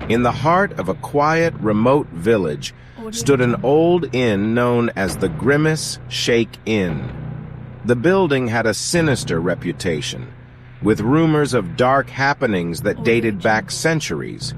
In the heart of a quiet, remote village stood an old inn known as the Grimace Shake Inn. The building had a sinister reputation, with rumors of dark happenings that dated back centuries.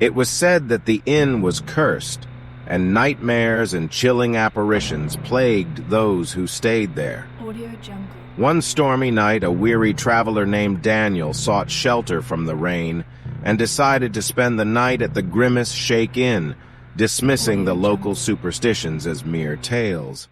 It was said that the inn was cursed, and nightmares and chilling apparitions plagued those who stayed there. One stormy night, a weary traveler named Daniel sought shelter from the rain and decided to spend the night at the Grimace Shake Inn, dismissing the local superstitions as mere tales.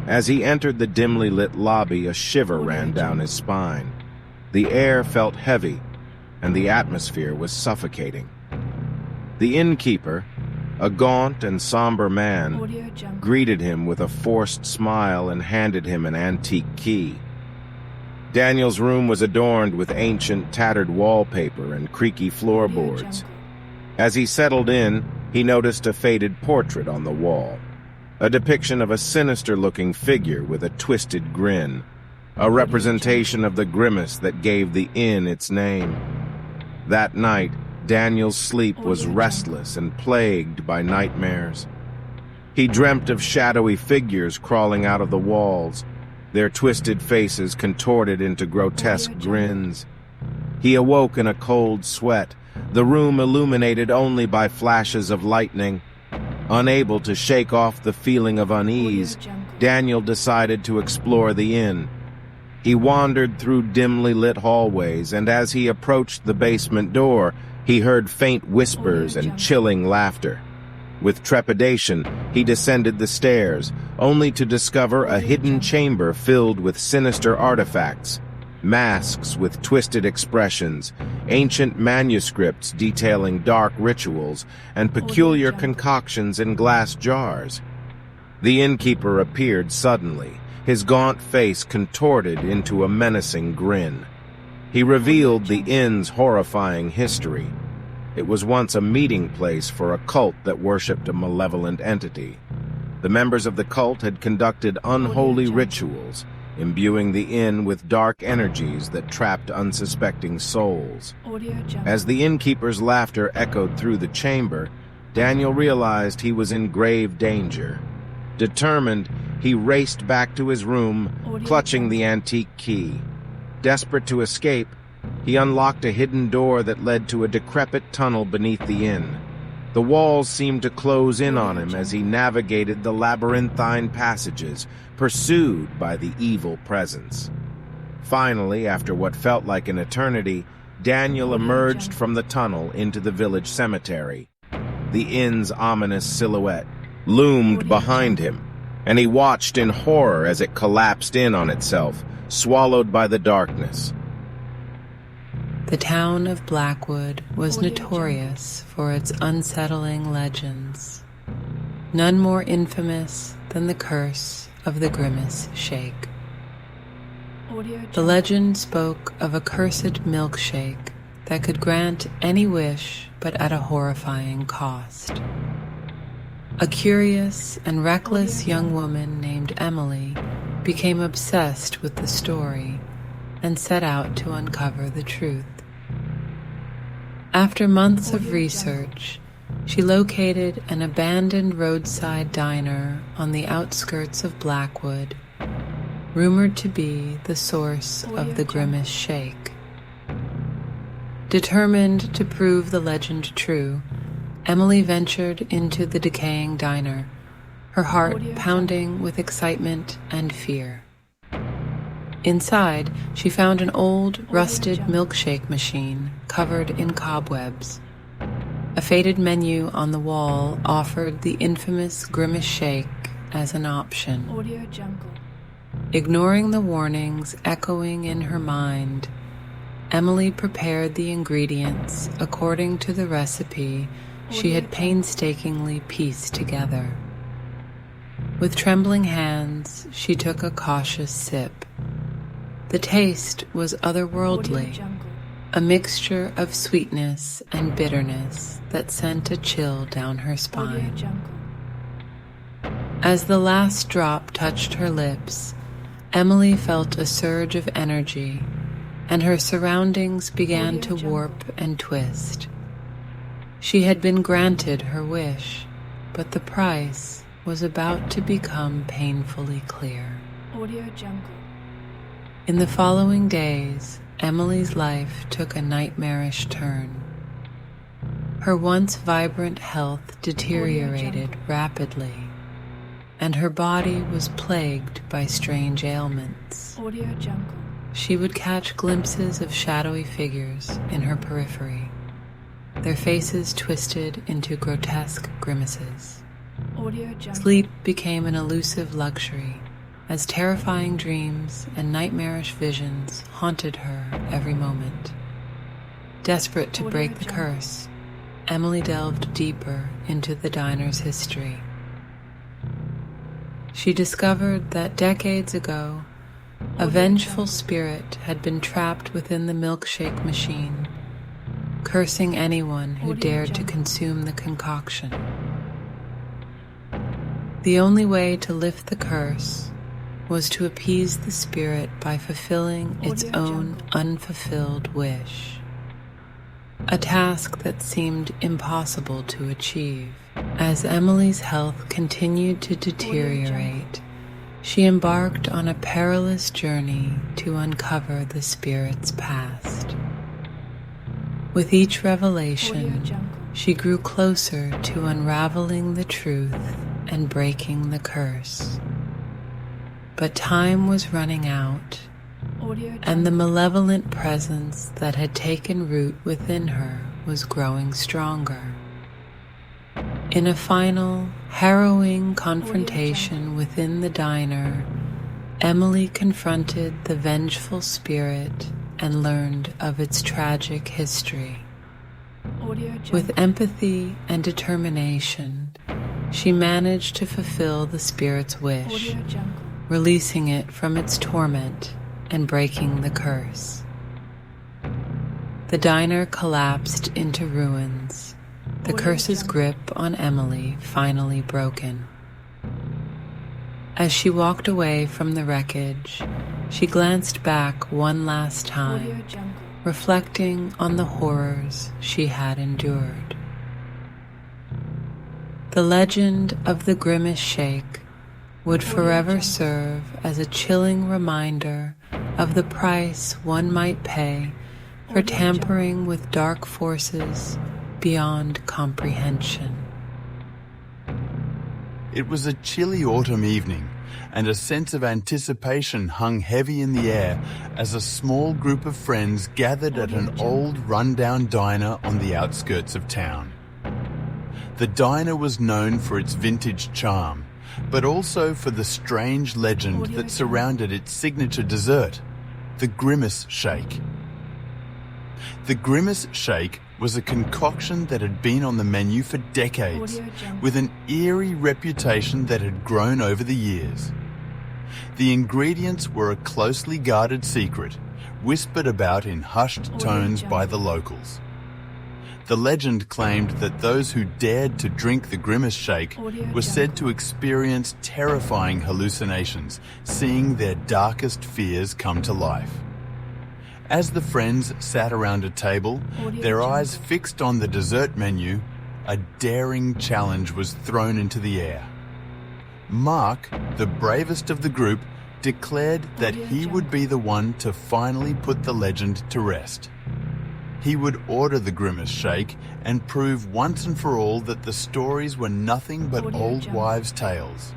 As he entered the dimly lit lobby, a shiver ran down his spine. The air felt heavy, and the atmosphere was suffocating. The innkeeper, a gaunt and somber man, greeted him with a forced smile and handed him an antique key. Daniel's room was adorned with ancient, tattered wallpaper and creaky floorboards. As he settled in, he noticed a faded portrait on the wall, a depiction of a sinister-looking figure with a twisted grin, a representation of the grimace that gave the inn its name. That night, Daniel's sleep was restless and plagued by nightmares. He dreamt of shadowy figures crawling out of the walls, their twisted faces contorted into grotesque grins. He awoke in a cold sweat, the room illuminated only by flashes of lightning. Unable to shake off the feeling of unease, Daniel decided to explore the inn. He wandered through dimly lit hallways, and as he approached the basement door, he heard faint whispers and chilling laughter. With trepidation, he descended the stairs, only to discover a hidden chamber filled with sinister artifacts, masks with twisted expressions, ancient manuscripts detailing dark rituals, and peculiar concoctions in glass jars. The innkeeper appeared suddenly, his gaunt face contorted into a menacing grin. He revealed the inn's horrifying history. It was once a meeting place for a cult that worshipped a malevolent entity. The members of the cult had conducted unholy rituals, imbuing the inn with dark energies that trapped unsuspecting souls. As the innkeeper's laughter echoed through the chamber, Daniel realized he was in grave danger. Determined, he raced back to his room, clutching the antique key. Desperate to escape, he unlocked a hidden door that led to a decrepit tunnel beneath the inn. The walls seemed to close in on him as he navigated the labyrinthine passages, pursued by the evil presence. Finally, after what felt like an eternity, Daniel emerged from the tunnel into the village cemetery. The inn's ominous silhouette loomed behind him, and he watched in horror as it collapsed in on itself, swallowed by the darkness. The town of Blackwood was notorious for its unsettling legends, none more infamous than the curse of the Grimace Shake. The legend spoke of a cursed milkshake that could grant any wish but at a horrifying cost. A curious and reckless young woman named Emily became obsessed with the story and set out to uncover the truth. After months of research, she located an abandoned roadside diner on the outskirts of Blackwood, rumored to be the source of the Grimace Shake. Determined to prove the legend true, Emily ventured into the decaying diner, her heart pounding with excitement and fear. Inside, she found an old, rusted milkshake machine covered in cobwebs. A faded menu on the wall offered the infamous Grimace Shake as an option. Ignoring the warnings echoing in her mind, Emily prepared the ingredients according to the recipe she had painstakingly pieced together. With trembling hands, she took a cautious sip. The taste was otherworldly, a mixture of sweetness and bitterness that sent a chill down her spine. As the last drop touched her lips, Emily felt a surge of energy, and her surroundings began to warp and twist. She had been granted her wish, but the price was about to become painfully clear. Audio Jungle. In the following days, Emily's life took a nightmarish turn. Her once vibrant health deteriorated rapidly, and her body was plagued by strange ailments. Audio Jungle. She would catch glimpses of shadowy figures in her periphery, their faces twisted into grotesque grimaces. Audio Jungle. Sleep became an elusive luxury, as terrifying dreams and nightmarish visions haunted her every moment. Desperate to break the curse, Emily delved deeper into the diner's history. She discovered that decades ago, a vengeful spirit had been trapped within the milkshake machine, cursing anyone who dared to consume the concoction. The only way to lift the curse was to appease the spirit by fulfilling its own unfulfilled wish, a task that seemed impossible to achieve. As Emily's health continued to deteriorate, she embarked on a perilous journey to uncover the spirit's past. With each revelation, she grew closer to unraveling the truth and breaking the curse. But time was running out, and the malevolent presence that had taken root within her was growing stronger. In a final, harrowing confrontation within the diner, Emily confronted the vengeful spirit and learned of its tragic history. With empathy and determination, she managed to fulfill the spirit's wish, releasing it from its torment and breaking the curse. The diner collapsed into ruins, the curse's grip on Emily finally broken. As she walked away from the wreckage, she glanced back one last time, reflecting on the horrors she had endured. The legend of the Grimace Shake would forever serve as a chilling reminder of the price one might pay for tampering with dark forces beyond comprehension. It was a chilly autumn evening, and a sense of anticipation hung heavy in the air as a small group of friends gathered at an old run-down diner on the outskirts of town. The diner was known for its vintage charm, but also for the strange legend that surrounded its signature dessert, the Grimace Shake. The Grimace Shake was a concoction that had been on the menu for decades, with an eerie reputation that had grown over the years. The ingredients were a closely guarded secret, whispered about in hushed tones by the locals. The legend claimed that those who dared to drink the Grimace Shake were said to experience terrifying hallucinations, seeing their darkest fears come to life. As the friends sat around a table, their eyes fixed on the dessert menu, a daring challenge was thrown into the air. Mark, the bravest of the group, declared that he would be the one to finally put the legend to rest. He would order the Grimace Shake and prove once and for all that the stories were nothing but old wives' tales.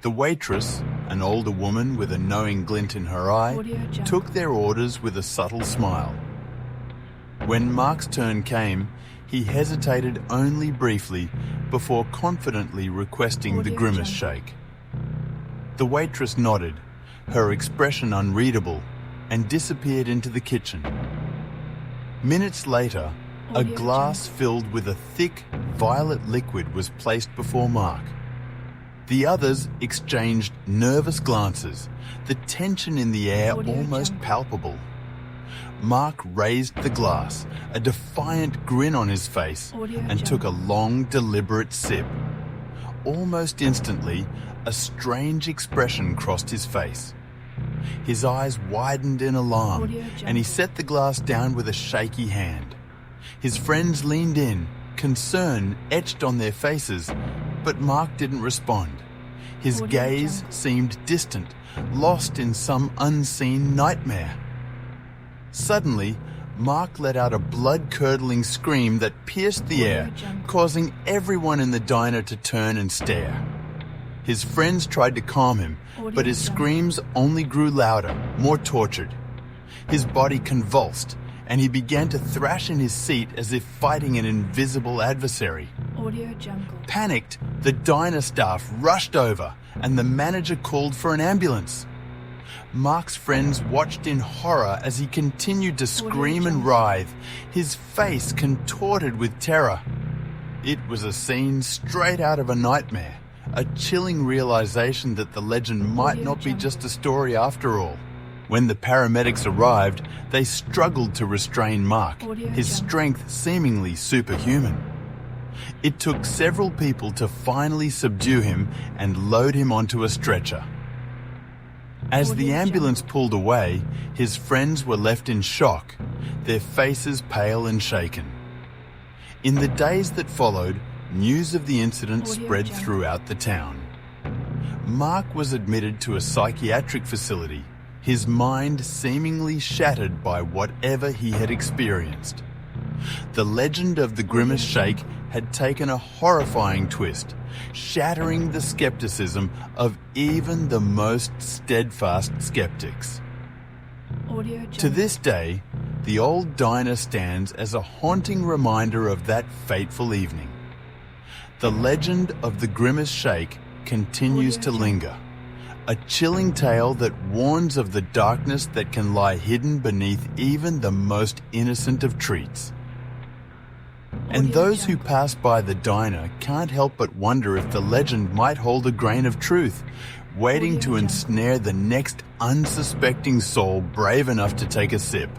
The waitress, an older woman with a knowing glint in her eye, took their orders with a subtle smile. When Mark's turn came, he hesitated only briefly before confidently requesting the Grimace Shake. The waitress nodded, her expression unreadable, and disappeared into the kitchen. Minutes later, a glass filled with a thick, violet liquid was placed before Mark. The others exchanged nervous glances, the tension in the air almost palpable. Mark raised the glass, a defiant grin on his face, and took a long, deliberate sip. Almost instantly, a strange expression crossed his face. His eyes widened in alarm, and he set the glass down with a shaky hand. His friends leaned in, concern etched on their faces, but Mark didn't respond. His gaze seemed distant, lost in some unseen nightmare. Suddenly, Mark let out a blood-curdling scream that pierced the air, causing everyone in the diner to turn and stare. His friends tried to calm him, but his screams only grew louder, more tortured. His body convulsed, and he began to thrash in his seat as if fighting an invisible adversary. Panicked, the diner staff rushed over, and the manager called for an ambulance. Mark's friends watched in horror as he continued to scream and writhe, his face contorted with terror. It was a scene straight out of a nightmare, a chilling realization that the legend might not be just a story after all. When the paramedics arrived, they struggled to restrain Mark, his strength seemingly superhuman. It took several people to finally subdue him and load him onto a stretcher. As the ambulance pulled away, his friends were left in shock, their faces pale and shaken. In the days that followed, news of the incident spread throughout the town. Mark was admitted to a psychiatric facility, his mind seemingly shattered by whatever he had experienced. The legend of the Grimace Shake had taken a horrifying twist, shattering the skepticism of even the most steadfast skeptics. To this day, the old diner stands as a haunting reminder of that fateful evening. The legend of the Grimace Shake continues to linger, a chilling tale that warns of the darkness that can lie hidden beneath even the most innocent of treats. And those who pass by the diner can't help but wonder if the legend might hold a grain of truth, waiting to ensnare the next unsuspecting soul brave enough to take a sip.